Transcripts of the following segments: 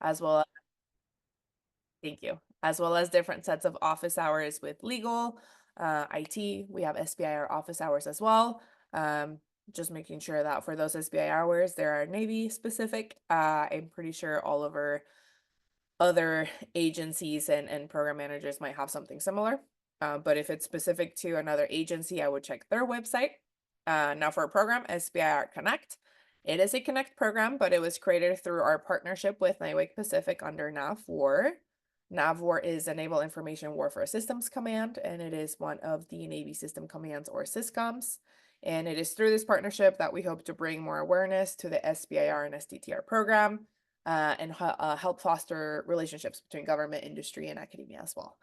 as well. Thank you. As well as different sets of office hours with legal, IT. We have SBIR office hours as well. Just making sure that for those SBIR hours, there are Navy specific. I'm pretty sure all of our other agencies and program managers might have something similar. But if it's specific to another agency, I would check their website. Now for a program, SBIR Connect. It is a Connect program, but it was created through our partnership with NIWC Pacific under NAVWAR. NAVWAR is a Naval Information Warfare Systems Command, and it is one of the Navy System Commands or SYSCOMs. And it is through this partnership that we hope to bring more awareness to the SBIR and STTR program, and help foster relationships between government, industry, and academia as well.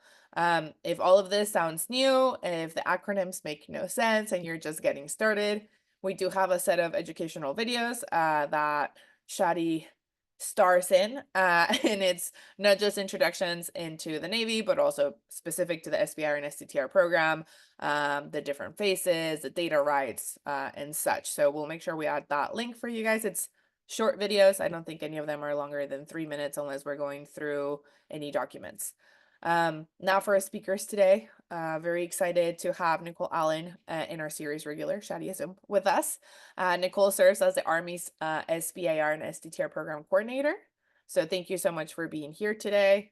If all of this sounds new, if the acronyms make no sense and you're just getting started, we do have a set of educational videos that Shadi stars in, and it's not just introductions into the Navy, but also specific to the SBIR and STTR program, the different phases, the data rights, and such. So we'll make sure we add that link for you guys. It's short videos. I don't think any of them are longer than 3 minutes unless we're going through any documents. Now for our speakers today, very excited to have Nicole Allen in our series regular, Shadiism, with us. Nicole serves as the Army's SBIR and STTR Program Coordinator. So thank you so much for being here today.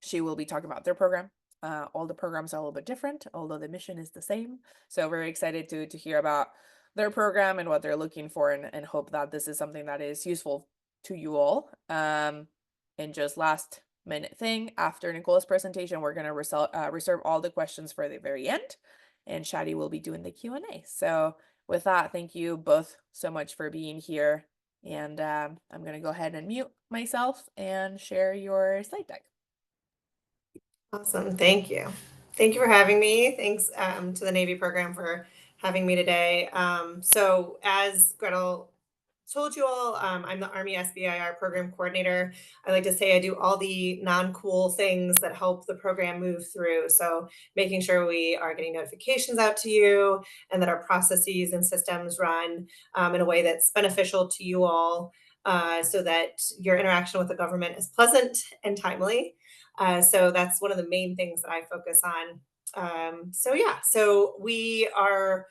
She will be talking about their program. All the programs are a little bit different, although the mission is the same. So very excited to hear about their program and what they're looking for, and hope that this is something that is useful to you all. And just last minute thing, after Nicole's presentation, we're going to reserve all the questions for the very end, and Shadi will be doing the Q&A. So with that, thank you both so much for being here, and I'm going to go ahead and mute myself and share your slide deck. Awesome. Thank you. Thank you for having me. Thanks to the Navy program for having me today. So as Gretel told you all, I'm the Army SBIR Program Coordinator. I like to say I do all the non-cool things that help the program move through. So making sure we are getting notifications out to you and that our processes and systems run in a way that's beneficial to you all, so that your interaction with the government is pleasant and timely. So that's one of the main things that I focus on. So we are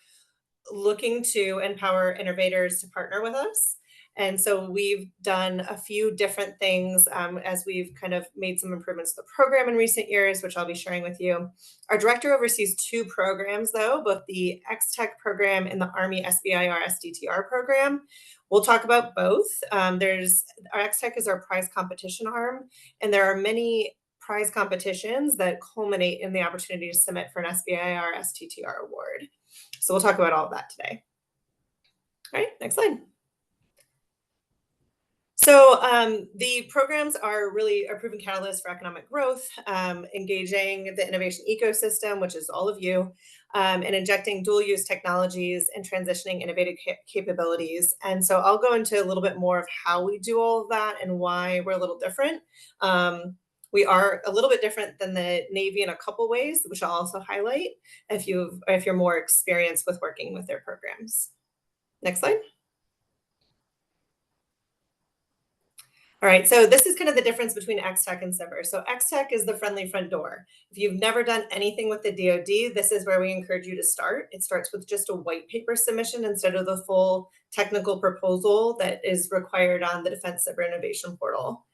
looking to empower innovators to partner with us. And so we've done a few different things as we've kind of made some improvements to the program in recent years, which I'll be sharing with you. Our director oversees 2 programs, though, both the X-Tech program and the Army SBIR STTR program. We'll talk about both. Our X-Tech is our prize competition arm, and there are many prize competitions that culminate in the opportunity to submit for an SBIR STTR award. So we'll talk about all of that today. All right, next slide. So the programs are really a proven catalyst for economic growth, engaging the innovation ecosystem, which is all of you, and injecting dual-use technologies and transitioning innovative capabilities. And so I'll go into a little bit more of how we do all of that and why we're a little different. We are a little bit different than the Navy in a couple ways, which I'll also highlight if you're more experienced with working with their programs. Next slide. All right, so this is kind of the difference between X-Tech and SBIR. So X-Tech is the friendly front door. If you've never done anything with the DoD, this is where we encourage you to start. It starts with just a white paper submission instead of the full technical proposal that is required on the Defense Cyber Innovation Portal.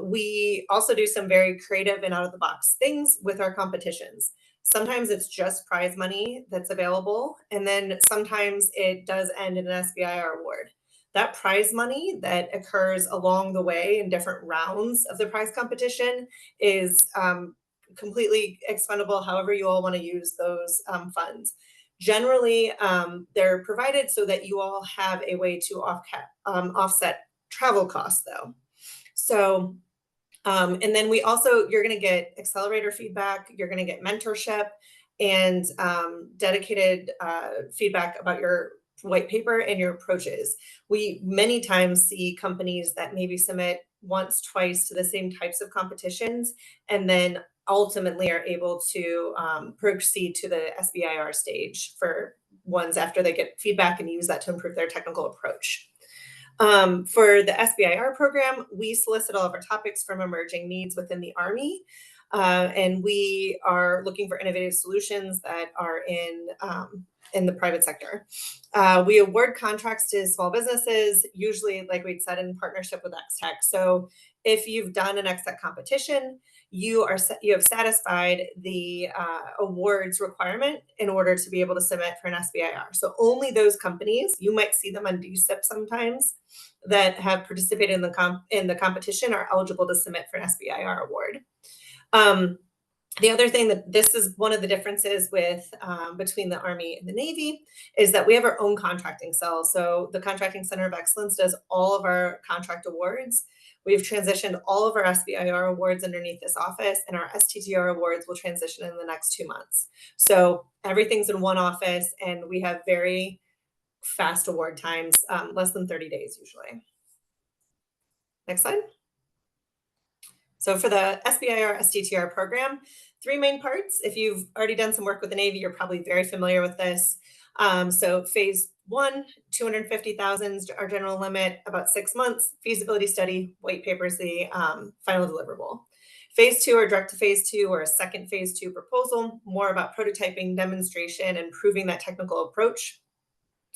We also do some very creative and out-of-the-box things with our competitions. Sometimes it's just prize money that's available, and then sometimes it does end in an SBIR award. That prize money that occurs along the way in different rounds of the prize competition is completely expendable however you all want to use those funds. Generally, they're provided so that you all have a way to offset travel costs, though. So, and then we also, you're going to get accelerator feedback, you're going to get mentorship, and dedicated feedback about your white paper and your approaches. We many times see companies that maybe submit once, twice to the same types of competitions, and then ultimately are able to proceed to the SBIR stage for ones after they get feedback and use that to improve their technical approach. For the SBIR program, we solicit all of our topics from emerging needs within the Army. And we are looking for innovative solutions that are in the private sector. We award contracts to small businesses, usually, like we'd said, in partnership with XTech. So if you've done an XTech competition, you have satisfied the awards requirement in order to be able to submit for an SBIR. So only those companies, you might see them on DSIP sometimes, that have participated in the competition are eligible to submit for an SBIR award. The other thing that this is one of the differences with between the Army and the Navy is that we have our own contracting cell. So the Contracting Center of Excellence does all of our contract awards. We've transitioned all of our SBIR awards underneath this office, and our STTR awards will transition in the next 2 months. So everything's in one office, and we have very fast award times, less than 30 days usually. Next slide. So for the SBIR STTR program, 3 main parts. If you've already done some work with the Navy, you're probably very familiar with this. So phase 1, 250,000 is our general limit, about 6 months. Feasibility study, white paper is the final deliverable. Phase 2 or direct to phase 2 or a second phase 2 proposal, more about prototyping, demonstration, and proving that technical approach,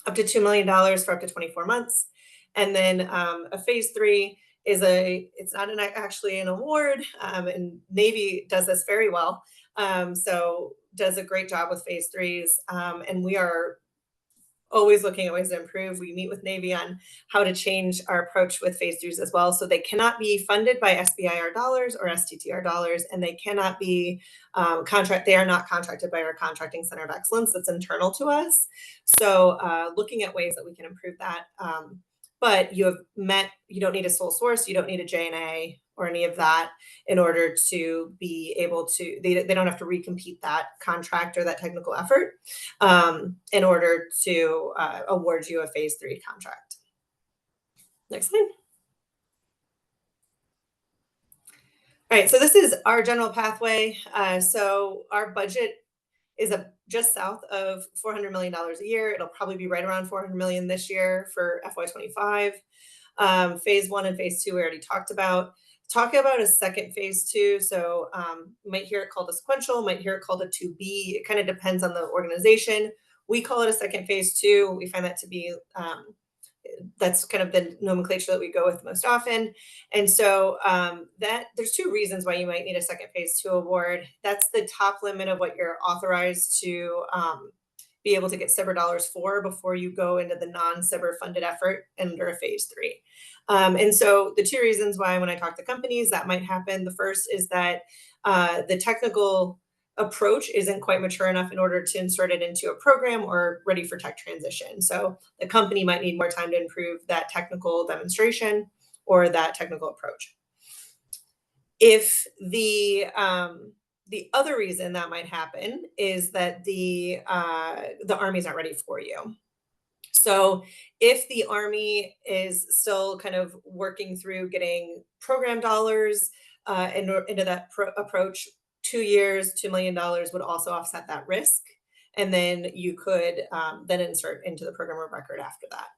up to $2 million for up to 24 months. And then a phase 3 is it's not actually an award, and Navy does this very well. So does a great job with phase 3s. And we are always looking at ways to improve. We meet with Navy on how to change our approach with phase 3s as well. So they cannot be funded by SBIR dollars or STTR dollars, and they cannot be they are not contracted by our Contracting Center of Excellence that's internal to us. So looking at ways that we can improve that. But you don't need a sole source, you don't need a J&A or any of that in order to be able to, they don't have to recompete that contract or that technical effort in order to award you a phase 3 contract. Next slide. All right, so this is our general pathway. So our budget is just south of $400 million a year. It'll probably be right around $400 million this year for FY25. Phase 1 and phase 2 we already talked about. Talk about a second phase 2. So you might hear it called a sequential, might hear it called a 2B. It kind of depends on the organization. We call it a second phase 2. We find that to be that's kind of the nomenclature that we go with most often. And so that there's 2 reasons why you might need a second phase 2 award. That's the top limit of what you're authorized to be able to get SBIR dollars for before you go into the non-SBIR funded effort under a phase 3. And so the 2 reasons why when I talk to companies that might happen, the first is that the technical approach isn't quite mature enough in order to insert it into a program or ready for tech transition. So the company might need more time to improve that technical demonstration or that technical approach. If the other reason that might happen is that the Army's not ready for you. So if the Army is still kind of working through getting program dollars into that approach, 2 years, $2 million would also offset that risk. And then you could then insert into the program of record after that.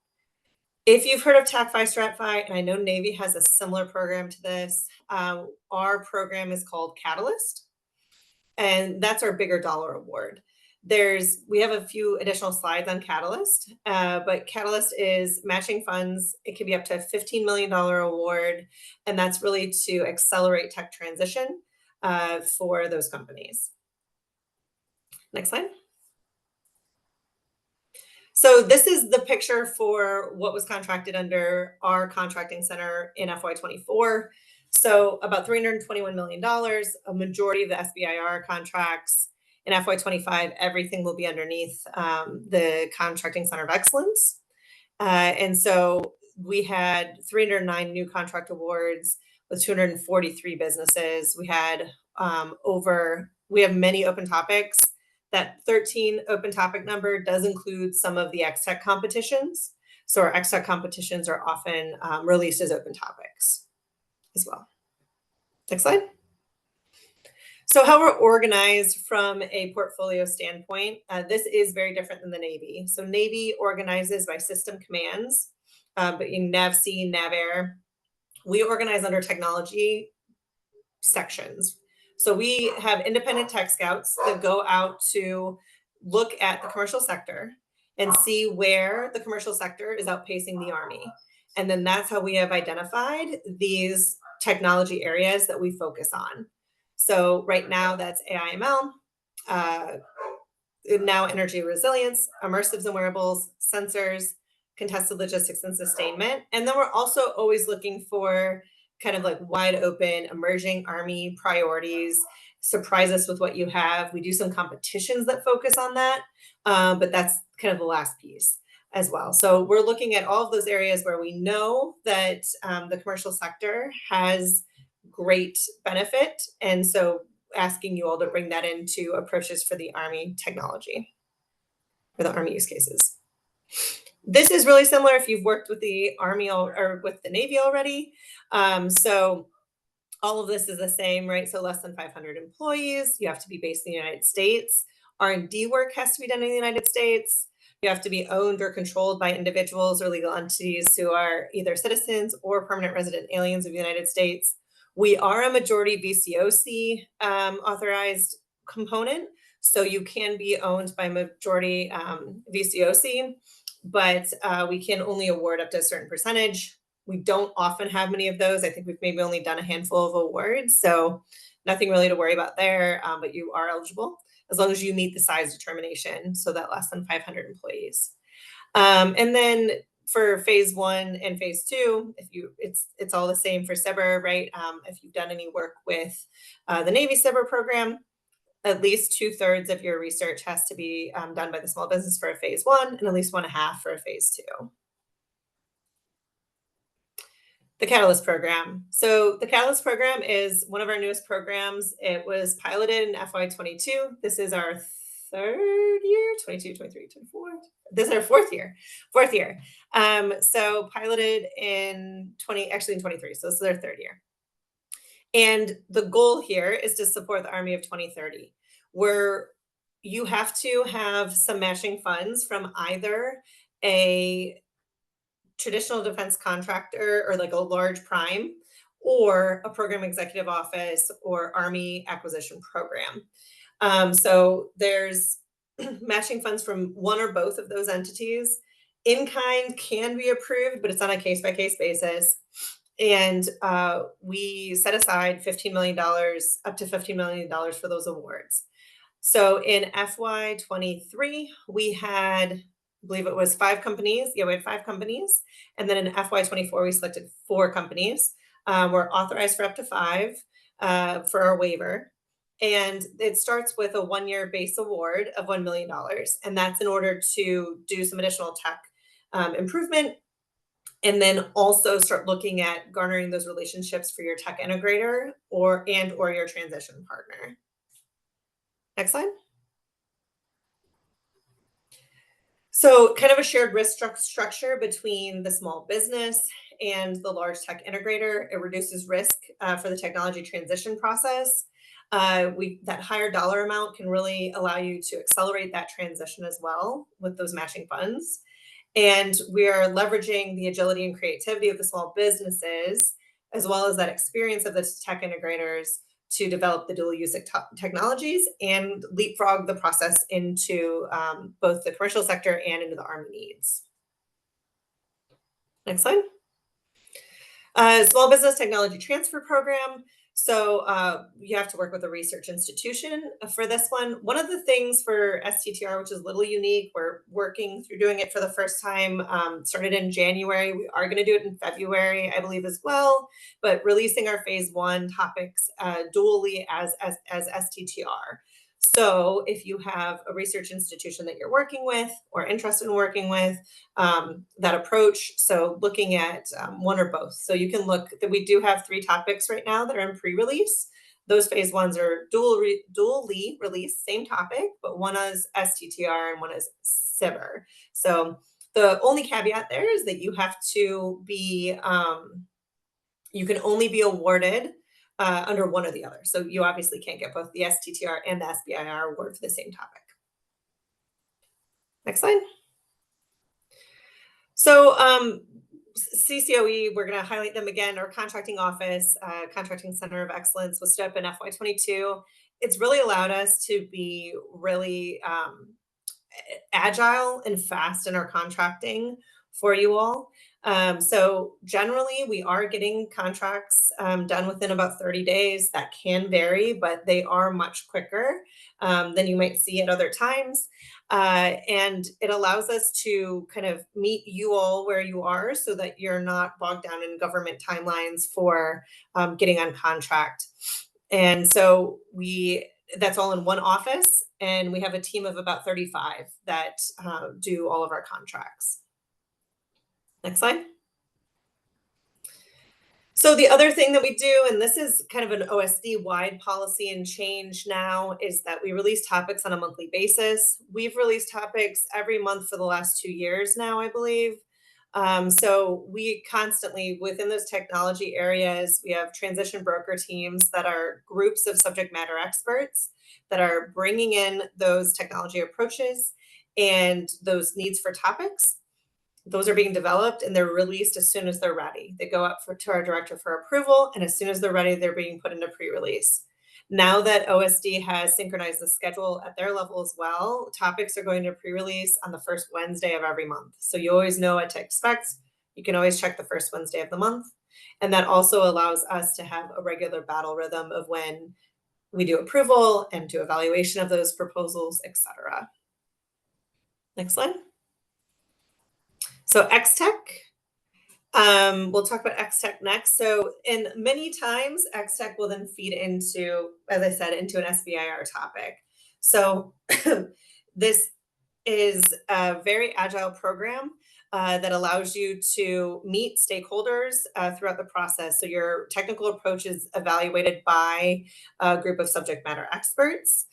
If you've heard of TAC-FI Strat-FI, and I know Navy has a similar program to this, our program is called Catalyst, and that's our bigger dollar award. We have a few additional slides on Catalyst, but Catalyst is matching funds. It can be up to a $15 million award, and that's really to accelerate tech transition for those companies. Next slide. So this is the picture for what was contracted under our contracting center in FY24. So about $321 million, a majority of the SBIR contracts. In FY25, everything will be underneath the Contracting Center of Excellence. And so we had 309 new contract awards with 243 businesses. We had we have many open topics. That 13 open topic number does include some of the XTech competitions. So our XTech competitions are often released as open topics as well. Next slide. So how we're organized from a portfolio standpoint, this is very different than the Navy. So Navy organizes by system commands. but in NIWC, NAVAIR, we organize under technology sections. So we have independent tech scouts that go out to look at the commercial sector and see where the commercial sector is outpacing the Army. And then that's how we have identified these technology areas that we focus on. So right now that's AI/ML, now energy resilience, immersives and wearables, sensors, contested logistics and sustainment. And then we're also always looking for kind of like wide open emerging Army priorities. Surprise us with what you have. We do some competitions that focus on that, but that's kind of the last piece as well. So we're looking at all of those areas where we know that the commercial sector has great benefit. And so asking you all to bring that into approaches for the Army technology, for the Army use cases. This is really similar if you've worked with the Army or with the Navy already. So all of this is the same, right? So less than 500 employees, you have to be based in the United States. R&D work has to be done in the United States. You have to be owned or controlled by individuals or legal entities who are either citizens or permanent resident aliens of the United States. We are a majority VCOC authorized component, so you can be owned by majority VCOC, but we can only award up to a certain percentage. We don't often have many of those. I think we've maybe only done a handful of awards, so nothing really to worry about there, but you are eligible as long as you meet the size determination, so that less than 500 employees. And then for phase 1 and phase 2, it's all the same for SBIR, right? If you've done any work with the Navy SBIR program, at least 2/3 of your research has to be done by the small business for a phase 1 and at least 1/2 for a phase 2. The Catalyst program. So the Catalyst program is one of our newest programs. It was piloted in FY22. This is our 3rd year, 22, 23, 24. This is our 4th year. So piloted in 23. So this is our 3rd year. And the goal here is to support the Army of 2030, where you have to have some matching funds from either a traditional defense contractor or like a large prime or a program executive office or Army acquisition program. So there's matching funds from one or both of those entities. In kind can be approved, but it's on a case-by-case basis. And we set aside $15 million, up to $15 million for those awards. So in FY23, we had, I believe it was 5 companies. Yeah, we had 5 companies. And then in FY24, we selected 4 companies. We're authorized for up to 5 for our waiver. And it starts with a 1-year base award of $1 million. And that's in order to do some additional tech improvement. And then also start looking at garnering those relationships for your tech integrator or your transition partner. Next slide. So kind of a shared risk structure between the small business and the large tech integrator. It reduces risk for the technology transition process. That higher dollar amount can really allow you to accelerate that transition as well with those matching funds. And we are leveraging the agility and creativity of the small businesses, as well as that experience of the tech integrators to develop the dual use technologies and leapfrog the process into both the commercial sector and into the Army needs. Next slide. Small Business Technology Transfer Program. So you have to work with a research institution for this one. One of the things for STTR, which is a little unique, we're working through doing it for the first time, started in January. We are going to do it in February, I believe, as well, but releasing our phase 1 topics dually as STTR. So if you have a research institution that you're working with or interested in working with, that approach, so looking at one or both. So you can look that we do have 3 topics right now that are in pre-release. Those phase 1s are dually released, same topic, but one is STTR and one is SBIR. So the only caveat there is that you have to be, you can only be awarded under one or the other. So you obviously can't get both the STTR and the SBIR award for the same topic. Next slide. So CCOE, we're going to highlight them again. Our contracting office, Contracting Center of Excellence, was stood up in FY22. It's really allowed us to be really agile and fast in our contracting for you all. So generally, we are getting contracts done within about 30 days. That can vary, but they are much quicker than you might see at other times. And it allows us to kind of meet you all where you are so that you're not bogged down in government timelines for getting on contract. And so that's all in one office, and we have a team of about 35 that do all of our contracts. Next slide. So the other thing that we do, and this is kind of an OSD-wide policy and change now, is that we release topics on a monthly basis. We've released topics every month for the last 2 years now, I believe. So we constantly, within those technology areas, we have transition broker teams that are groups of subject matter experts that are bringing in those technology approaches and those needs for topics. Those are being developed and they're released as soon as they're ready. They go up to our director for approval, and as soon as they're ready, they're being put into pre-release. Now that OSD has synchronized the schedule at their level as well, topics are going to pre-release on the first Wednesday of every month. So you always know what to expect. You can always check the first Wednesday of the month. And that also allows us to have a regular battle rhythm of when we do approval and do evaluation of those proposals, etc. Next slide. So XTech, we'll talk about XTech next. So, and many times XTech will then feed into, as I said, into an SBIR topic. So this is a very agile program that allows you to meet stakeholders throughout the process. So your technical approach is evaluated by a group of subject matter experts.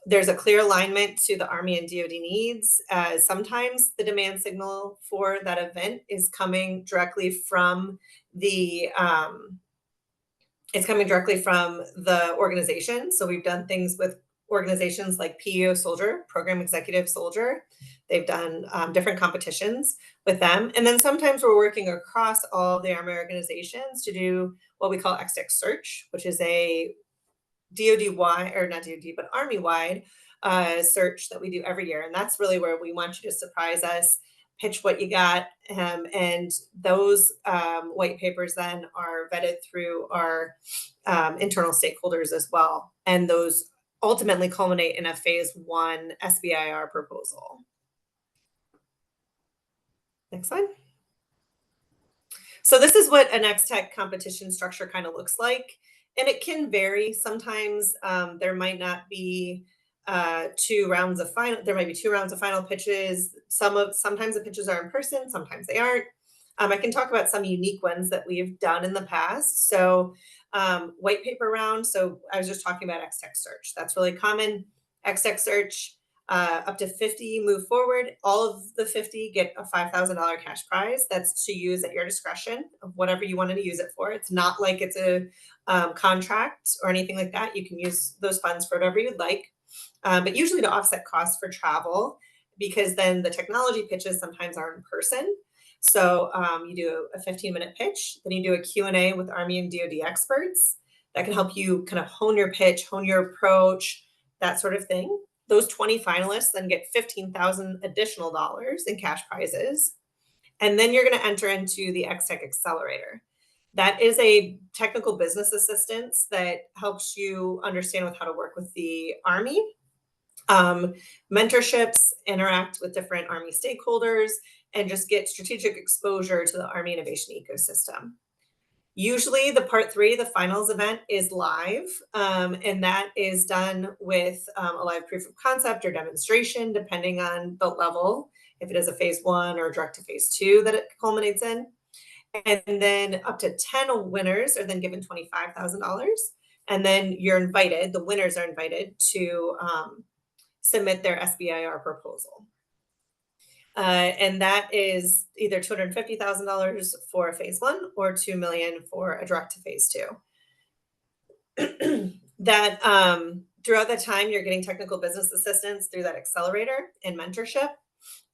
There's a clear alignment to the Army and DoD needs. Sometimes the demand signal for that event is coming directly from the organization. So we've done things with organizations like PEO Soldier, Program Executive Soldier. They've done different competitions with them. And then sometimes we're working across all of the Army organizations to do what we call XTech Search, which is a DoD-wide, or not DoD, but Army-wide search that we do every year. And that's really where we want you to surprise us, pitch what you got. And those white papers then are vetted through our internal stakeholders as well. And those ultimately culminate in a phase 1 SBIR proposal. Next slide. So this is what an XTech competition structure kind of looks like. And it can vary. Sometimes there might not be 2 rounds of final. There might be 2 rounds of final pitches. Sometimes the pitches are in person. Sometimes they aren't. I can talk about some unique ones that we've done in the past. So white paper round. So I was just talking about XTech Search. That's really common. XTech Search, up to 50 move forward. All of the 50 get a $5,000 cash prize. That's to use at your discretion of whatever you wanted to use it for. It's not like it's a contract or anything like that. You can use those funds for whatever you'd like, but usually to offset costs for travel, because then the technology pitches sometimes are in person. So you do a 15-minute pitch, then you do a Q&A with Army and DoD experts that can help you kind of hone your pitch, hone your approach, that sort of thing. Those 20 finalists then get $15,000 additional dollars in cash prizes. And then you're going to enter into the XTech Accelerator. That is a technical business assistance that helps you understand how to work with the Army, mentorships, interact with different Army stakeholders, and just get strategic exposure to the Army innovation ecosystem. Usually the part 3, the finals event, is live, and that is done with a live proof of concept or demonstration, depending on the level, if it is a phase 1 or direct to phase 2 that it culminates in. And then up to 10 winners are then given $25,000. And then the winners are invited to submit their SBIR proposal. And that is either $250,000 for phase 1 or $2 million for a direct to phase 2. That throughout the time, you're getting technical business assistance through that accelerator and mentorship.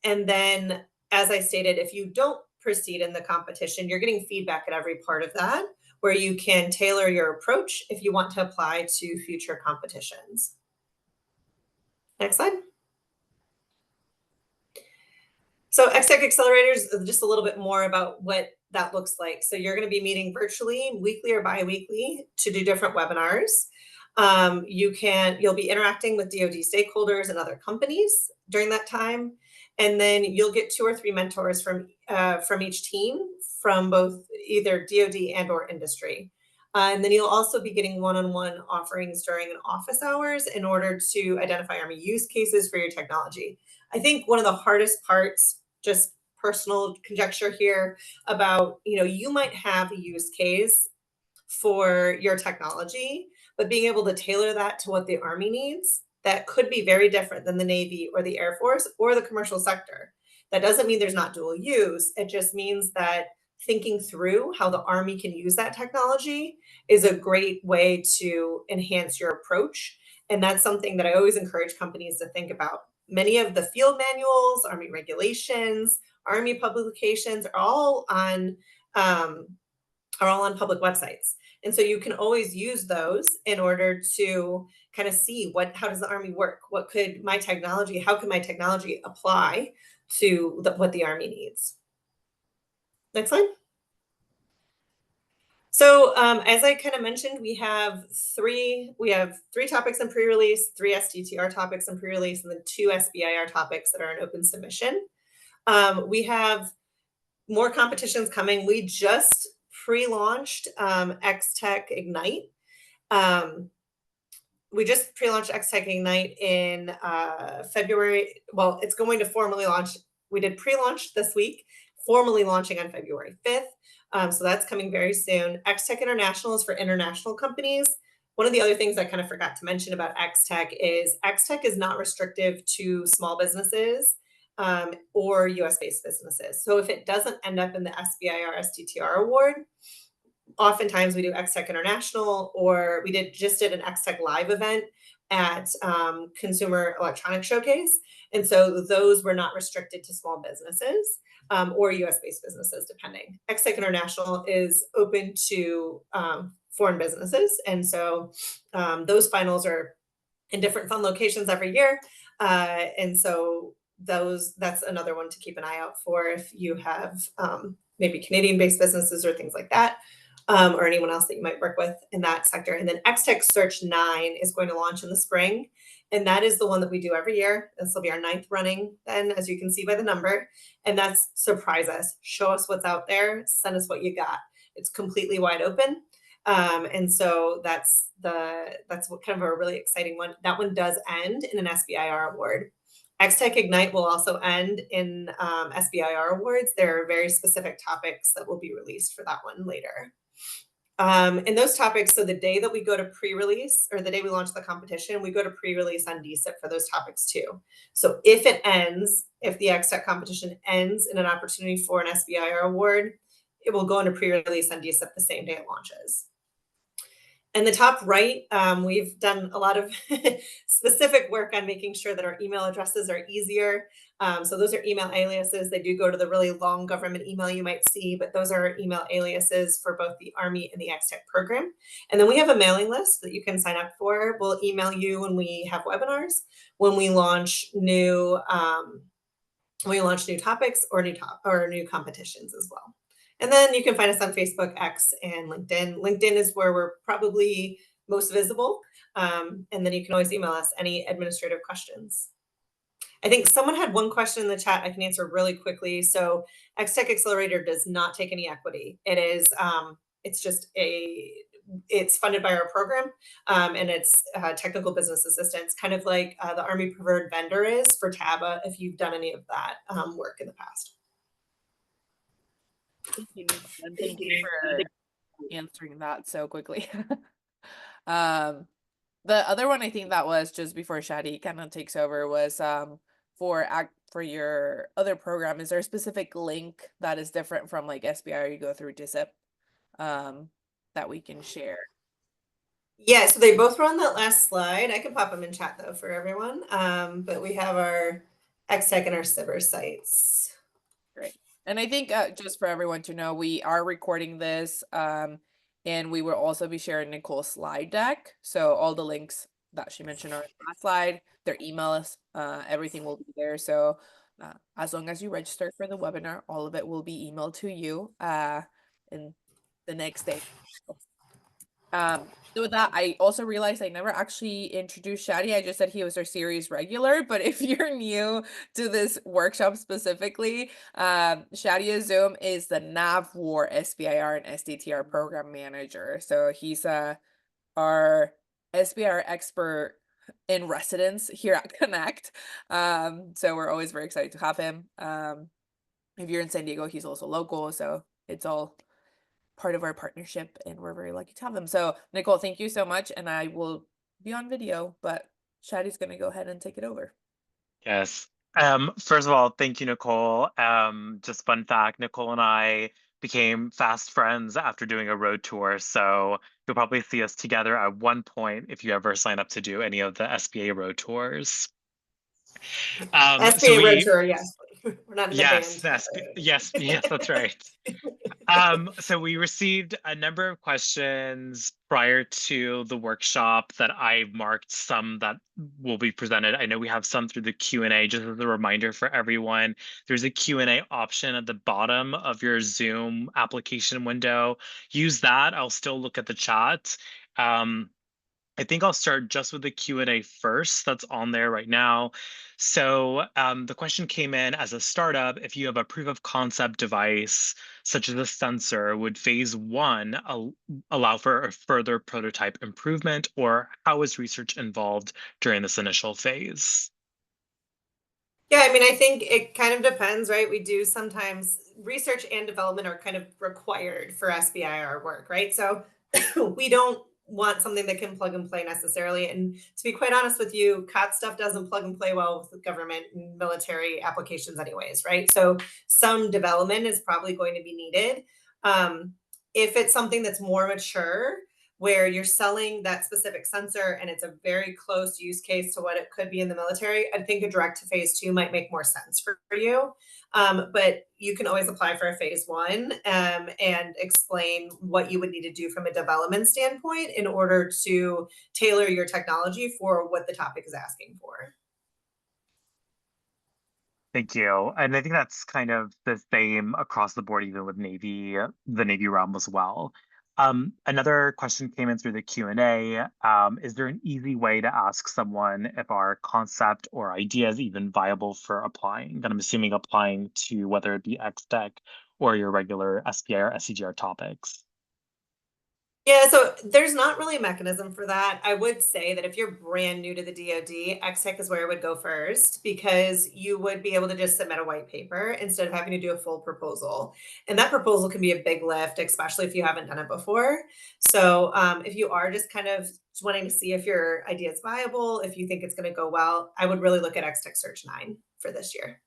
And then, as I stated, if you don't proceed in the competition, you're getting feedback at every part of that, where you can tailor your approach if you want to apply to future competitions. Next slide. So XTech Accelerators, just a little bit more about what that looks like. So you're going to be meeting virtually, weekly or bi-weekly, to do different webinars. You'll be interacting with DoD stakeholders and other companies during that time, and then you'll get 2 or 3 mentors from each team, from both either DoD and or industry. And then you'll also be getting one-on-one offerings during office hours in order to identify Army use cases for your technology. I think one of the hardest parts, just personal conjecture here, about, you might have a use case for your technology, but being able to tailor that to what the Army needs, that could be very different than the Navy or the Air Force or the commercial sector. That doesn't mean there's not dual use. It just means that thinking through how the Army can use that technology is a great way to enhance your approach. And that's something that I always encourage companies to think about. Many of the field manuals, Army regulations, Army publications are all on public websites. And so you can always use those in order to kind of see how does the Army work? How can my technology apply to what the Army needs? Next slide. So as I kind of mentioned, we have three topics in pre-release, 3 STTR topics in pre-release, and then 2 SBIR topics that are in open submission. We have more competitions coming. We just pre-launched XTech Ignite. We just pre-launched XTech Ignite in February. Well, it's going to formally launch. We did pre-launch this week, formally launching on February 5th. So that's coming very soon. XTech International is for international companies. One of the other things I kind of forgot to mention about XTech is not restrictive to small businesses or US-based businesses. So if it doesn't end up in the SBIR STTR award, oftentimes we do XTech International, or we just did an XTech Live event at Consumer Electronics Showcase. And so those were not restricted to small businesses or US-based businesses, depending. XTech International is open to foreign businesses. And so those finals are in different fun locations every year. And so that's another one to keep an eye out for if you have maybe Canadian-based businesses or things like that. Or anyone else that you might work with in that sector. And then XTech Search 9 is going to launch in the spring. And that is the one that we do every year. This will be our 9th running then, as you can see by the number. And that's surprise us, show us what's out there, send us what you got. It's completely wide open. And so that's what kind of a really exciting one. That one does end in an SBIR award. XTech Ignite will also end in SBIR awards. There are very specific topics that will be released for that one later. And those topics, so the day that we go to pre-release, or the day we launch the competition, we go to pre-release on DSIP for those topics too. So if the XTech competition ends in an opportunity for an SBIR award, it will go into pre-release on DSIP the same day it launches. In the top right, we've done a lot of specific work on making sure that our email addresses are easier. So those are email aliases. They do go to the really long government email you might see, but those are email aliases for both the Army and the XTech program. And then we have a mailing list that you can sign up for. We'll email you when we have webinars, when we launch new topics or new competitions as well. And then you can find us on Facebook, X, and LinkedIn. LinkedIn is where we're probably most visible. And then you can always email us any administrative questions. I think someone had one question in the chat I can answer really quickly. So XTech Accelerator does not take any equity. It is, it's funded by our program, and it's technical business assistance, kind of like the Army preferred vendor is for TABA, if you've done any of that work in the past. Thank you, and thank you for answering that so quickly. The other one I think that was just before Shadi kind of takes over was for your other program. Is there a specific link that is different from like SBIR you go through DSIP that we can share? Yeah, so they both were on that last slide. I can pop them in chat though for everyone. But we have our XTech and our SBIR sites. Great. And I think just for everyone to know, we are recording this, and we will also be sharing Nicole's slide deck. So all the links that she mentioned are in that slide, their emails, everything will be there. So as long as you register for the webinar, all of it will be emailed to you in the next day. So with that, I also realized I never actually introduced Shadi. I just said he was our series regular, but if you're new to this workshop specifically, Shadi Azum is the NAVWAR SBIR and STTR Program Manager. So he's our SBIR expert in residence here at Connect. So we're always very excited to have him. If you're in San Diego, he's also local, so it's all part of our partnership, and we're very lucky to have them. So Nicole, thank you so much, and I will be on video, but Shadi's gonna go ahead and take it over. Yes. First of all, thank you, Nicole. Just fun fact, Nicole and I became fast friends after doing a road tour. So you'll probably see us together at one point if you ever sign up to do any of the SBA road tours. So SBA Road Tour, yes. We're not in the band. yes, that's right. So we received a number of questions prior to the workshop that I marked some that will be presented. I know we have some through the Q&A. Just as a reminder for everyone, there's a Q&A option at the bottom of your Zoom application window. Use that. I'll still look at the chat. I think I'll start just with the Q&A first that's on there right now. So the question came in: as a startup, if you have a proof of concept device, such as a sensor, would phase one allow for a further prototype improvement, or how is research involved during this initial phase? Yeah, I mean, I think it kind of depends, right? We do sometimes research and development are kind of required for SBIR work, right? So we don't want something that can plug and play necessarily. And to be quite honest with you, COT stuff doesn't plug and play well with government and military applications, anyways, right? So some development is probably going to be needed. If it's something that's more mature, where you're selling that specific sensor and it's a very close use case to what it could be in the military, I think a direct to phase two might make more sense for you. But you can always apply for a phase one and explain what you would need to do from a development standpoint in order to tailor your technology for what the topic is asking for. Thank you. And I think that's kind of the same across the board, even with Navy, the Navy realm as well. Another question came in through the Q&A. Is there an easy way to ask someone if our concept or idea is even viable for applying? And I'm assuming applying to whether it be XTech or your regular SBIR, SCGR topics. Yeah, so there's not really a mechanism for that. I would say that if you're brand new to the DoD, XTech is where I would go first, because you would be able to just submit a white paper instead of having to do a full proposal. And that proposal can be a big lift, especially if you haven't done it before. So if you are just kind of wanting to see if your idea is viable, if you think it's going to go well, I would really look at XTech Search 9 for this year.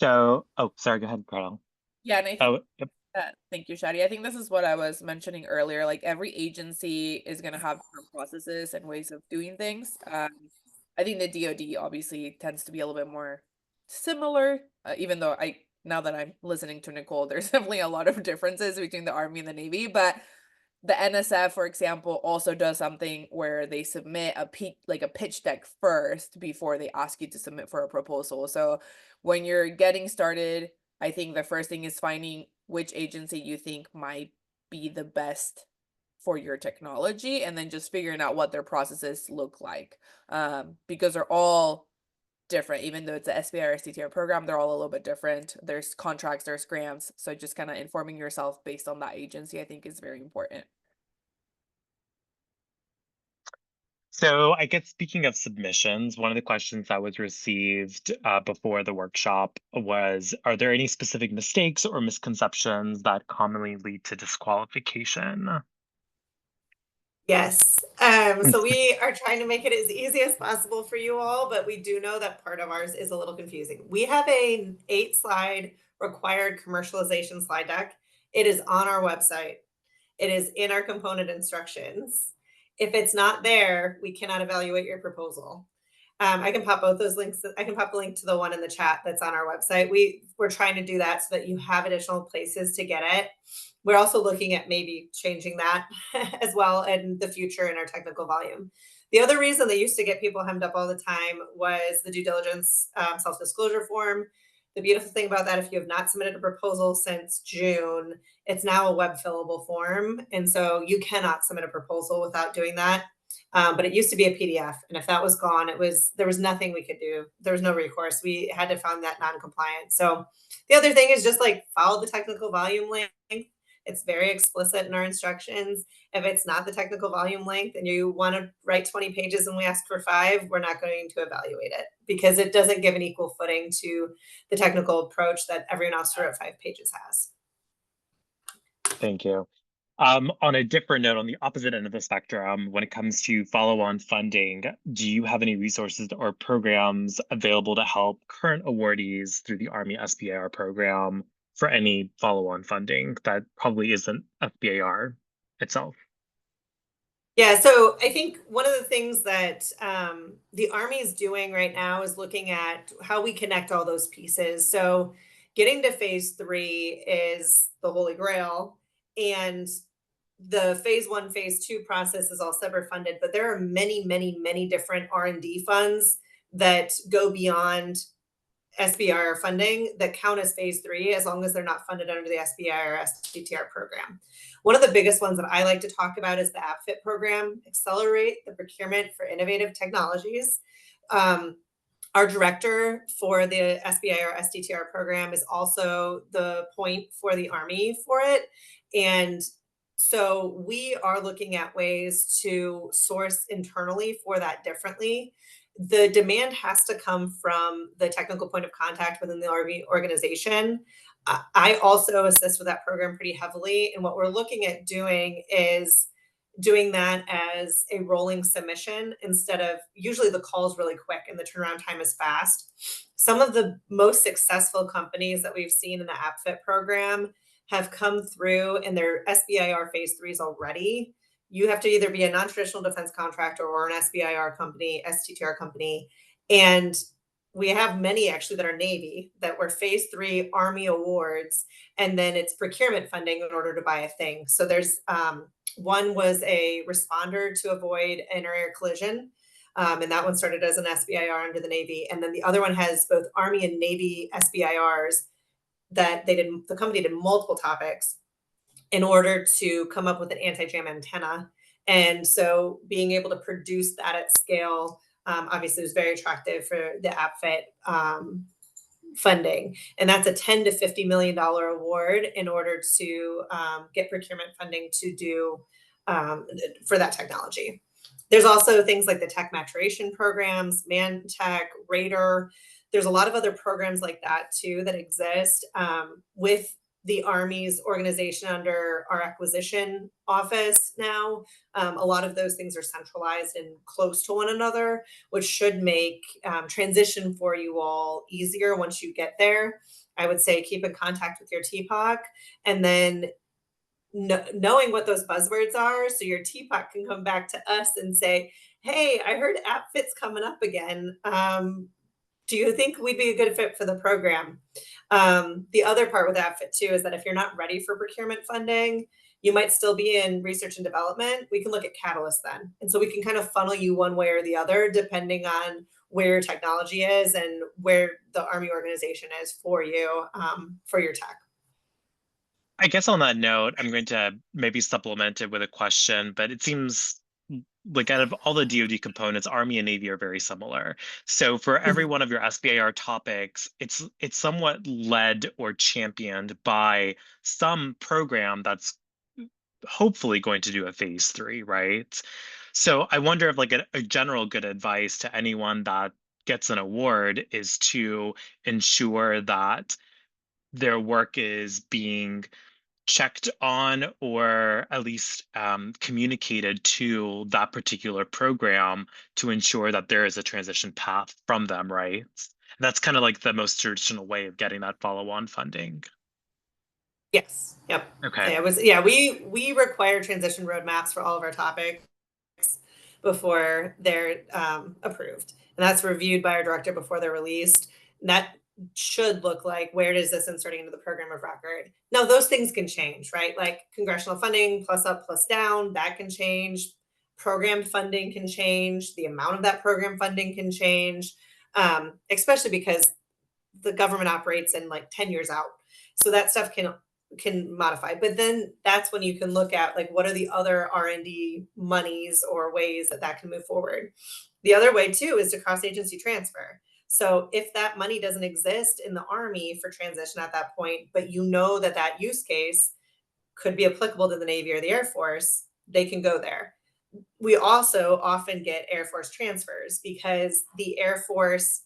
So, oh, sorry, go ahead, Carol. Yeah, and I think Oh, yep. thank you, Shadi. I think this is what I was mentioning earlier. Like every agency is going to have different processes and ways of doing things. I think the DoD obviously tends to be a little bit more similar, even though now that I'm listening to Nicole, there's definitely a lot of differences between the Army and the Navy. But the NSF, for example, also does something where they submit a pitch deck first before they ask you to submit for a proposal. So when you're getting started, I think the first thing is finding which agency you think might be the best for your technology, and then just figuring out what their processes look like. Because they're all different, even though it's a SBIR STTR program, they're all a little bit different. There's contracts, there's grants. So just kind of informing yourself based on that agency, I think, is very important. So I guess speaking of submissions, one of the questions that was received before the workshop was, are there any specific mistakes or misconceptions that commonly lead to disqualification? Yes. So we are trying to make it as easy as possible for you all, but we do know that part of ours is a little confusing. We have a 8-slide required commercialization slide deck. It is on our website. It is in our component instructions. If it's not there, we cannot evaluate your proposal. I can pop both those links. I can pop a link to the one in the chat that's on our website. We're trying to do that so that you have additional places to get it. We're also looking at maybe changing that as well in the future in our technical volume. The other reason they used to get people hemmed up all the time was the due diligence self-disclosure form. The beautiful thing about that, if you have not submitted a proposal since June, it's now a web fillable form. And so you cannot submit a proposal without doing that. But it used to be a PDF. And if that was gone, there was nothing we could do. There was no recourse. We had to find that non-compliant. So the other thing is just like follow the technical volume link. It's very explicit in our instructions. If it's not the technical volume length and you want to write 20 pages and we ask for 5, we're not going to evaluate it because it doesn't give an equal footing to the technical approach that everyone else who wrote 5 pages has. Thank you. On a different note, on the opposite end of the spectrum, when it comes to follow-on funding, do you have any resources or programs available to help current awardees through the Army SBIR program for any follow-on funding that probably isn't SBIR itself? Yeah, so I think one of the things that the Army is doing right now is looking at how we connect all those pieces. So getting to phase 3 is the holy grail, and the phase 1, phase 2 process is all separate funded, but there are many, many, many different R&D funds that go beyond SBIR funding that count as phase 3 as long as they're not funded under the SBIR STTR program. One of the biggest ones that I like to talk about is the APFIT program, Accelerate the Procurement for Innovative Technologies. Our director for the SBIR STTR program is also the point for the Army for it. And so we are looking at ways to source internally for that differently. The demand has to come from the technical point of contact within the Army organization. I also assist with that program pretty heavily. And what we're looking at doing is doing that as a rolling submission instead of, usually the call is really quick and the turnaround time is fast. Some of the most successful companies that we've seen in the APFIT program have come through and they're SBIR phase 3s already. You have to either be a non-traditional defense contractor or an SBIR company, STTR company. And we have many actually that are Navy that were phase 3 Army awards, and then it's procurement funding in order to buy a thing. So there's one was a responder to avoid inter-air collision. And that one started as an SBIR under the Navy. And then the other one has both Army and Navy SBIRs that the company did multiple topics in order to come up with an anti-jam antenna. And so being able to produce that at scale, obviously was very attractive for the APFIT funding. And that's a $10 to $50 million award in order to get procurement funding to do for that technology. There's also things like the tech maturation programs, ManTech, Radar. There's a lot of other programs like that too that exist with the Army's organization under our acquisition office now. A lot of those things are centralized and close to one another, which should make transition for you all easier once you get there. I would say keep in contact with your TPOC and then knowing what those buzzwords are so your TPOC can come back to us and say, hey, I heard APFIT's coming up again. Do you think we'd be a good fit for the program? The other part with APFIT too is that if you're not ready for procurement funding, you might still be in research and development. We can look at Catalyst then. And so we can kind of funnel you one way or the other, depending on where your technology is and where the Army organization is for you, for your tech. I guess on that note, I'm going to maybe supplement it with a question, but it seems like out of all the DoD components, Army and Navy are very similar. So for every one of your SBIR topics, it's somewhat led or championed by some program that's hopefully going to do a phase 3, right? So I wonder if like a general good advice to anyone that gets an award is to ensure that their work is being checked on or at least communicated to that particular program to ensure that there is a transition path from them, right? And that's kind of like the most traditional way of getting that follow-on funding. Yes. Yep. Okay. We require transition roadmaps for all of our topics before they're approved. and that's reviewed by our director before they're released. And that should look like, where does this inserting into the program of record? Now, those things can change, right? Like congressional funding, plus up, plus down, that can change. Program funding can change. The amount of that program funding can change, especially because the government operates in like 10 years out. So that stuff can modify. But then that's when you can look at like, what are the other R&D monies or ways that can move forward. The other way too is to cross-agency transfer. So if that money doesn't exist in the Army for transition at that point, but you know that that use case could be applicable to the Navy or the Air Force, they can go there. We also often get Air Force transfers because the Air Force,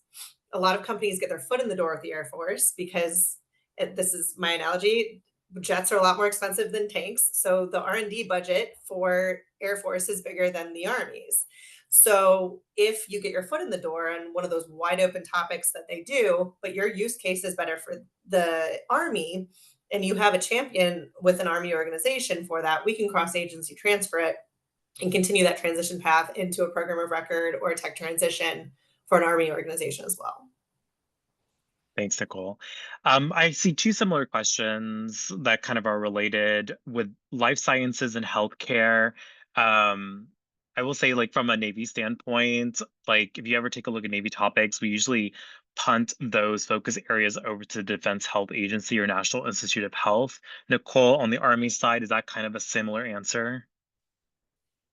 a lot of companies get their foot in the door with the Air Force because, this is my analogy, jets are a lot more expensive than tanks. So the R&D budget for Air Force is bigger than the Army's. So if you get your foot in the door on one of those wide open topics that they do, but your use case is better for the Army, and you have a champion with an Army organization for that, we can cross-agency transfer it and continue that transition path into a program of record or a tech transition for an Army organization as well. Thanks, Nicole. I see two similar questions that kind of are related with life sciences and healthcare. I will say, like, from a Navy standpoint, like, if you ever take a look at Navy topics, we usually punt those focus areas over to the Defense Health Agency or National Institute of Health. Nicole, on the Army side, is that kind of a similar answer?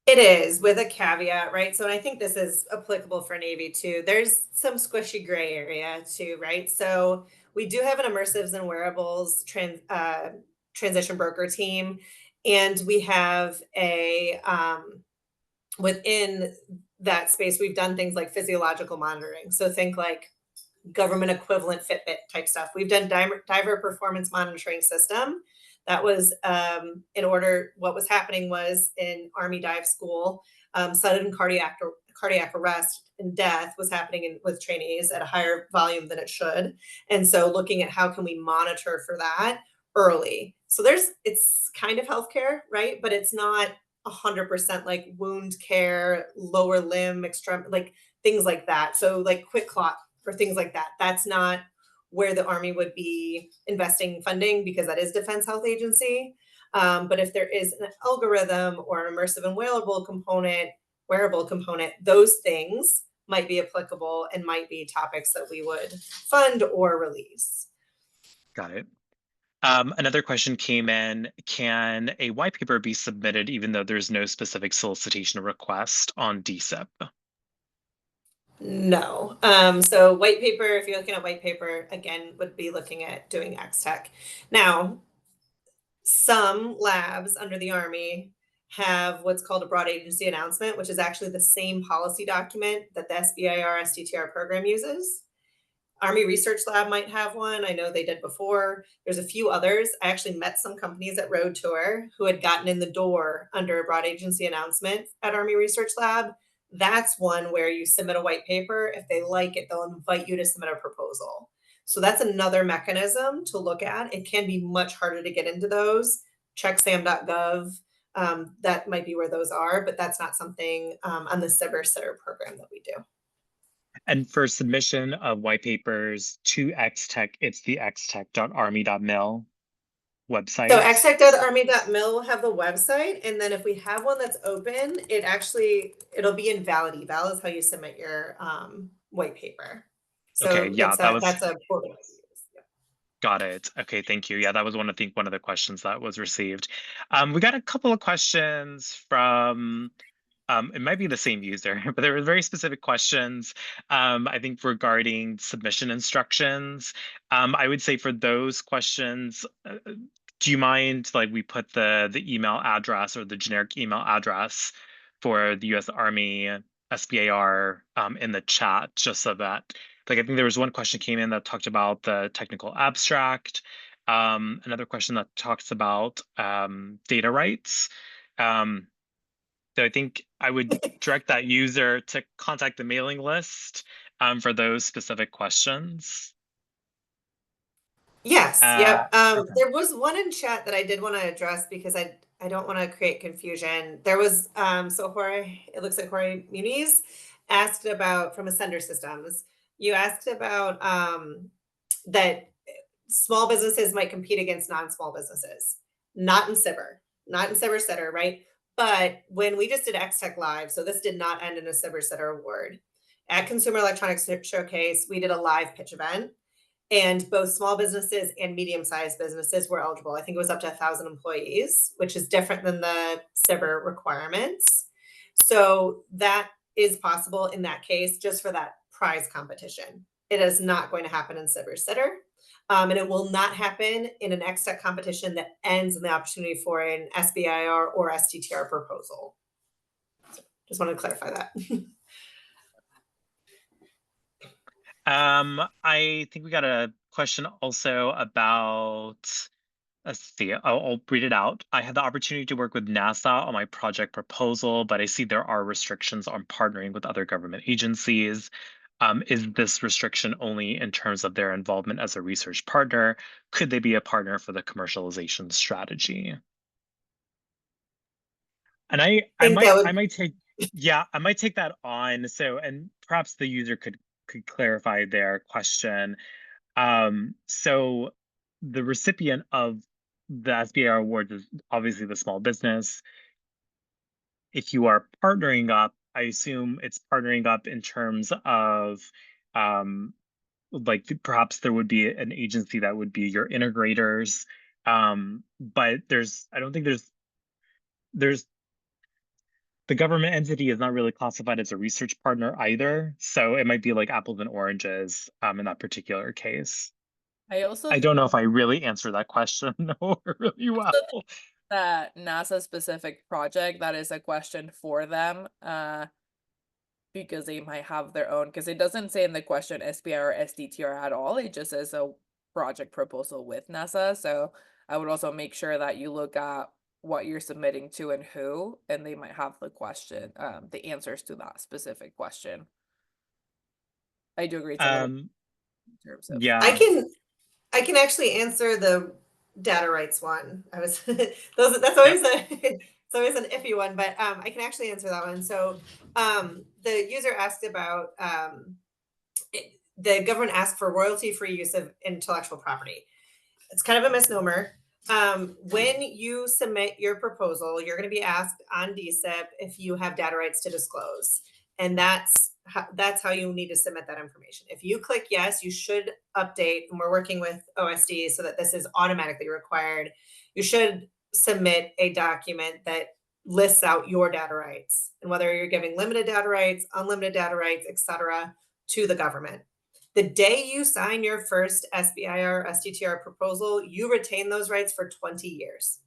It is, with a caveat, right? So, and I think this is applicable for Navy too. There's some squishy gray area too, right? So we do have an immersives and wearables transition broker team, and we have a within that space, we've done things like physiological monitoring. So think like government equivalent Fitbit type stuff. We've done diver performance monitoring system. That was in order. What was happening was in Army dive school, sudden cardiac arrest and death was happening with trainees at a higher volume than it should. And so looking at how can we monitor for that early. So it's kind of healthcare, right? But it's not 100% like wound care, lower limb, like things like that. So like quick clot or things like that. That's not where the Army would be investing funding because that is Defense Health Agency. But if there is an algorithm or an immersive and wearable component, those things might be applicable and might be topics that we would fund or release. Got it. Another question came in, can a white paper be submitted even though there's no specific solicitation request on DSIP? No. So white paper, if you're looking at white paper, again, would be looking at doing X-Tech. Now, some labs under the Army have what's called a broad agency announcement, which is actually the same policy document that the SBIR STTR program uses. Army Research Lab might have one. I know they did before. There's a few others. I actually met some companies at Road Tour who had gotten in the door under a broad agency announcement at Army Research Lab. That's one where you submit a white paper. If they like it, they'll invite you to submit a proposal. So that's another mechanism to look at. It can be much harder to get into those. Check sam.gov. That might be where those are, but that's not something on the SBIR program that we do. And for submission of white papers to X-Tech, it's the xtech.army.mil website. So xtech.army.mil will have the website, and then if we have one that's open, it'll be in Valid Eval is how you submit your white paper. So okay, yeah, that's a portal. Yeah. Got it. Okay, thank you. Yeah, that was one of the questions that was received. We got a couple of questions from it might be the same user, but there were very specific questions, I think, regarding submission instructions. I would say for those questions, do you mind, like, we put the email address or the generic email address for the U.S. Army SBIR in the chat, just so that, like, I think there was one question came in that talked about the technical abstract, another question that talks about data rights. So I think I would direct that user to contact the mailing list for those specific questions. Yes. Yep. Okay. There was one in chat that I did want to address because I don't want to create confusion. There was so Jorge, it looks like Jorge Muniz asked about, from Ascender Systems, you asked about that small businesses might compete against non-small businesses. Not in SBIR, not in SBIR Setter, right? But when we just did X-Tech Live, so this did not end in a SBIR Setter award. At Consumer Electronics Showcase, we did a live pitch event, and both small businesses and medium-sized businesses were eligible. I think it was up to 1,000 employees, which is different than the SBIR requirements. So that is possible in that case, just for that prize competition. It is not going to happen in SBIR Setter. And it will not happen in an X-Tech competition that ends in the opportunity for an SBIR or STTR proposal. So just wanted to clarify that. I think we got a question also about, let's see, I'll read it out. I had the opportunity to work with NASA on my project proposal, but I see there are restrictions on partnering with other government agencies. Is this restriction only in terms of their involvement as a research partner? Could they be a partner for the commercialization strategy? And I might take, yeah, I might take that on. So, and perhaps the user could clarify their question. So the recipient of the SBIR award is obviously the small business. If you are partnering up, I assume it's partnering up in terms of like perhaps there would be an agency that would be your integrators. But I don't think there's the government entity is not really classified as a research partner either. So it might be like apples and oranges in that particular case. I also I don't know if I really answered that question really well. that NASA specific project, that is a question for them, because they might have their own, because it doesn't say in the question SBIR or STTR at all. It just says a project proposal with NASA. So I would also make sure that you look at what you're submitting to and who, and they might have the question, the answers to that specific question. I do agree. It's a little in terms of, Yeah. I can actually answer the data rights one. I was that's always it's always an iffy one, but I can actually answer that one. So the user asked about the government asked for royalty-free use of intellectual property. It's kind of a misnomer. When you submit your proposal, you're going to be asked on DSIP if you have data rights to disclose, and that's how you need to submit that information. If you click yes, you should update, and we're working with OSD so that this is automatically required. You should submit a document that lists out your data rights and whether you're giving limited data rights, unlimited data rights, etc., to the government. The day you sign your first SBIR STTR proposal, you retain those rights for 20 years.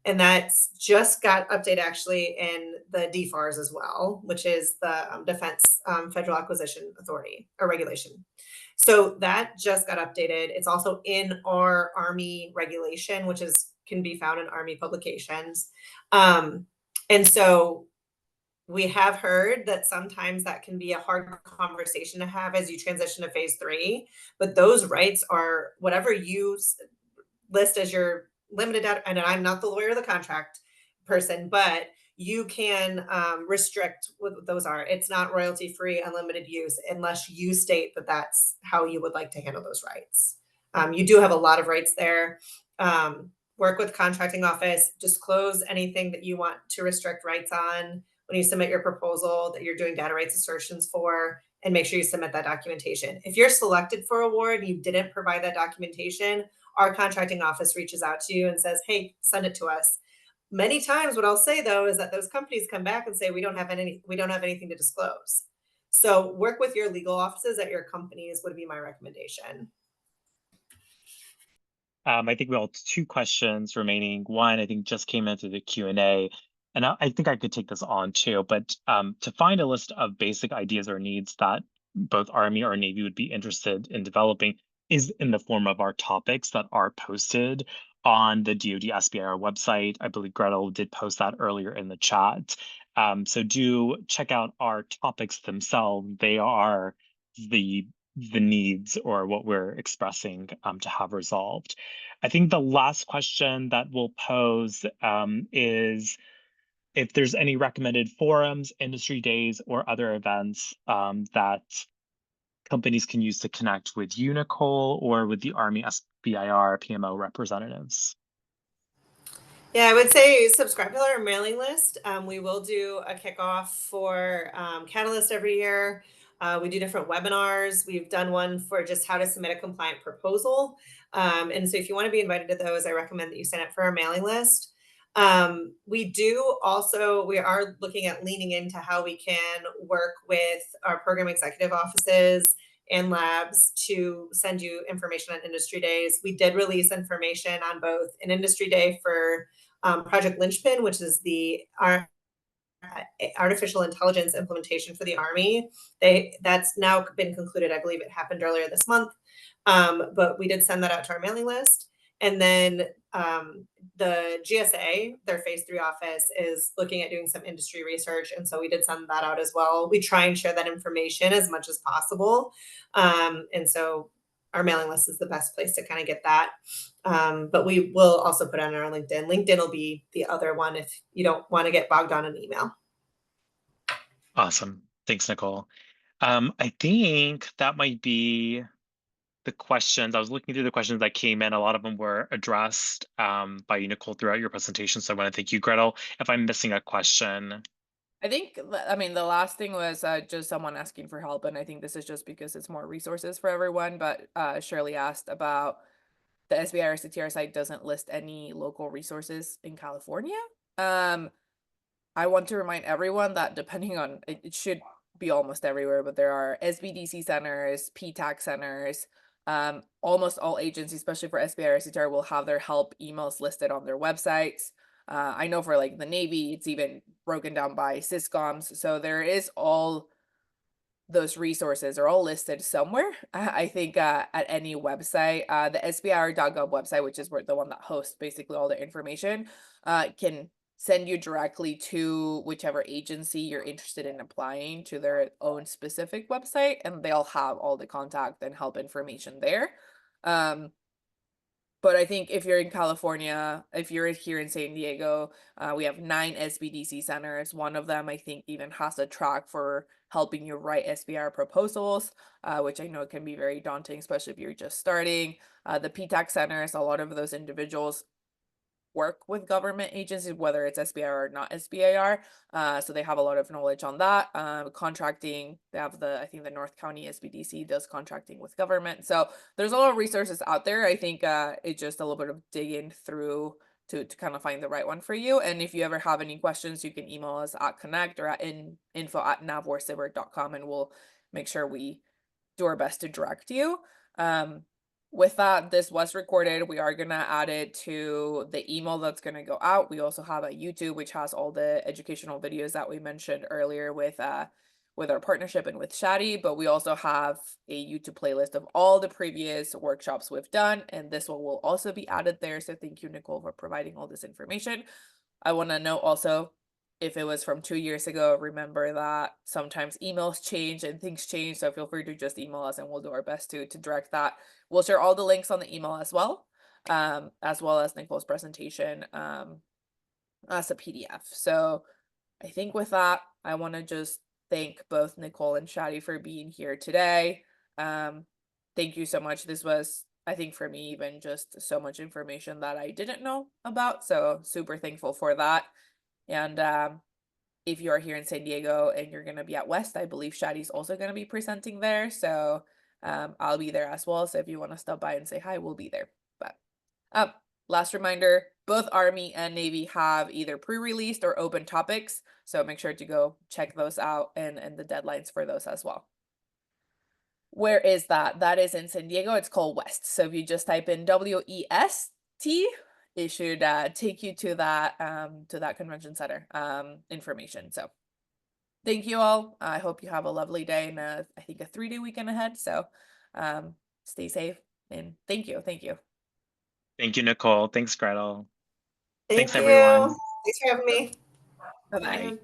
And that's just got updated actually in the DFARS as well, which is the Defense Federal Acquisition Authority or regulation. So that just got updated. It's also in our Army regulation, which can be found in Army publications. And so we have heard that sometimes that can be a hard conversation to have as you transition to phase 3, but those rights are whatever you list as your limited data. And I'm not the lawyer or the contract person, but you can restrict what those are. It's not royalty free, unlimited use, unless you state that that's how you would like to handle those rights. You do have a lot of rights there. Work with contracting office, disclose anything that you want to restrict rights on when you submit your proposal that you're doing data rights assertions for, and make sure you submit that documentation. If you're selected for award and you didn't provide that documentation, our contracting office reaches out to you and says, hey, send it to us. Many times what I'll say though is that those companies come back and say, we don't have anything to disclose. So work with your legal offices at your companies would be my recommendation. I think we have 2 questions remaining. One, I think just came into the Q&A, and I think I could take this on too, but to find a list of basic ideas or needs that both Army or Navy would be interested in developing is in the form of our topics that are posted on the DoD SBIR website. I believe Gretel did post that earlier in the chat. So do check out our topics themselves. They are the needs or what we're expressing to have resolved. I think the last question that we'll pose is if there's any recommended forums, industry days, or other events that companies can use to connect with you, Nicole, or with the Army SBIR PMO representatives. Yeah, I would say subscribe to our mailing list. We will do a kickoff for Catalyst every year. We do different webinars. We've done one for just how to submit a compliant proposal. And so if you want to be invited to those, I recommend that you sign up for our mailing list. We are looking at leaning into how we can work with our program executive offices and labs to send you information on industry days. We did release information on both an industry day for Project Linchpin, which is the artificial intelligence implementation for the Army. That's now been concluded. I believe it happened earlier this month. But we did send that out to our mailing list. And then the GSA, their phase 3 office, is looking at doing some industry research. And so we did send that out as well. We try and share that information as much as possible. And so our mailing list is the best place to kind of get that. But we will also put on our LinkedIn. LinkedIn will be the other one if you don't want to get bogged down in email. Awesome. Thanks, Nicole. I think that might be the questions. I was looking through the questions that came in. A lot of them were addressed by you, Nicole, throughout your presentation. So I want to thank you, Gretel. If I'm missing a question. I think, I mean, the last thing was just someone asking for help, and I think this is just because it's more resources for everyone, but Shirley asked about the SBIR STTR site doesn't list any local resources in California. I want to remind everyone that depending on, it should be almost everywhere, but there are SBDC centers, PTAC centers, almost all agencies, especially for SBIR STTR, will have their help emails listed on their websites. I know for like the Navy, it's even broken down by syscoms. So there is all those resources are all listed somewhere. I think at any website, the SBIR.gov website, which is where the one that hosts basically all the information, can send you directly to whichever agency you're interested in applying to their own specific website, and they'll have all the contact and help information there. But I think if you're in California, if you're here in San Diego, we have 9 SBDC centers. One of them, I think, even has a track for helping you write SBIR proposals, which I know can be very daunting, especially if you're just starting. The PTAC centers, a lot of those individuals work with government agencies, whether it's SBIR or not SBIR. So they have a lot of knowledge on that. Contracting, they have I think the North County SBDC does contracting with government. So there's a lot of resources out there. I think it's just a little bit of digging through to kind of find the right one for you. And if you ever have any questions, you can email us at connect or at info@navwarsibir.com, and we'll make sure we do our best to direct you. With that, this was recorded. We are going to add it to the email that's going to go out. We also have a YouTube, which has all the educational videos that we mentioned earlier with our partnership and with Shadi, but we also have a YouTube playlist of all the previous workshops we've done, and this one will also be added there. So thank you, Nicole, for providing all this information. I want to note also, if it was from 2 years ago, remember that sometimes emails change and things change. So feel free to just email us and we'll do our best to direct that. We'll share all the links on the email as well as Nicole's presentation as a PDF. So I think with that, I want to just thank both Nicole and Shadi for being here today. Thank you so much. This was, I think, for me, even just so much information that I didn't know about. So super thankful for that. And if you are here in San Diego and you're going to be at West, I believe Shadi's also going to be presenting there. So I'll be there as well. So if you want to stop by and say hi, we'll be there. But last reminder, both Army and Navy have either pre-released or open topics. So make sure to go check those out and the deadlines for those as well. Where is that? That is in San Diego. It's called West. So if you just type in WEST, it should take you to that convention center information. So thank you all. I hope you have a lovely day and I think a 3-day weekend ahead. So stay safe and thank you. Thank you, Nicole. Thanks, Gretel. Thanks, everyone. Thanks for having me. Bye-bye.